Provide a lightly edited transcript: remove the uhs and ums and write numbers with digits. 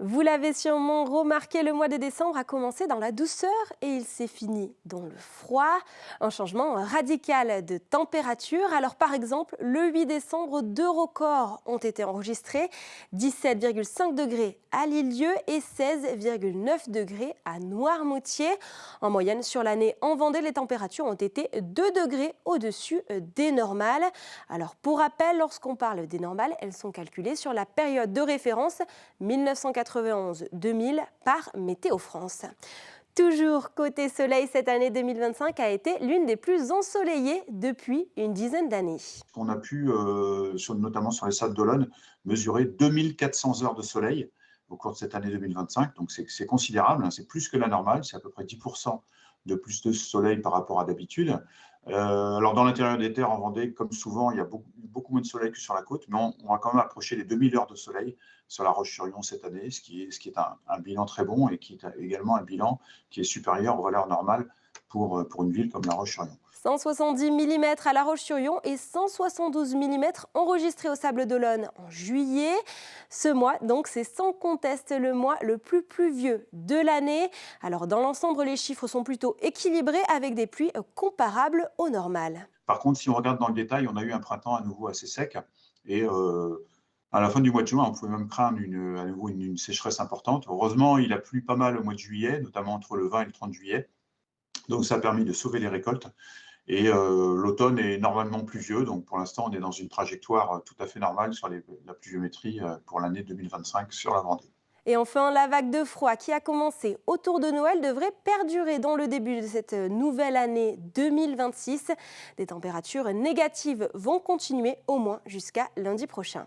Vous l'avez sûrement remarqué, le mois de décembre a commencé dans la douceur et il s'est fini dans le froid. Un changement radical de température. Alors par exemple, le 8 décembre, deux records ont été enregistrés. 17,5 degrés à Lilieu et 16,9 degrés à Noirmoutier. En moyenne, sur l'année en Vendée, les températures ont été 2 degrés au-dessus des normales. Alors pour rappel, lorsqu'on parle des normales, elles sont calculées sur la période de référence 1991-2000 par Météo France. Toujours côté soleil, cette année 2025 a été l'une des plus ensoleillées depuis une dizaine d'années. On a pu, notamment sur les Sables d'Olonne, mesurer 2400 heures de soleil au cours de cette année 2025. Donc c'est considérable, hein, c'est plus que la normale, c'est à peu près 10% de plus de soleil par rapport à d'habitude. Alors dans l'intérieur des terres en Vendée, comme souvent, il y a beaucoup moins de soleil que sur la côte, mais on va quand même approcher les 2000 heures de soleil sur la Roche-sur-Yon cette année, ce qui est un bilan très bon et qui est également un bilan qui est supérieur aux valeurs normales pour une ville comme la Roche-sur-Yon. 170 mm à La Roche-sur-Yon et 172 mm enregistrés au Sable d'Olonne en juillet. Ce mois, donc, c'est sans conteste le mois le plus pluvieux de l'année. Alors, dans l'ensemble, les chiffres sont plutôt équilibrés avec des pluies comparables au normal. Par contre, si on regarde dans le détail, on a eu un printemps à nouveau assez sec et à la fin du mois de juin, on pouvait même craindre à nouveau une sécheresse importante. Heureusement, il a plu pas mal au mois de juillet, notamment entre le 20 et le 30 juillet. Donc ça a permis de sauver les récoltes et l'automne est normalement pluvieux. Donc pour l'instant, on est dans une trajectoire tout à fait normale sur la pluviométrie pour l'année 2025 sur la Vendée. Et enfin, la vague de froid qui a commencé autour de Noël devrait perdurer dans le début de cette nouvelle année 2026. Des températures négatives vont continuer au moins jusqu'à lundi prochain.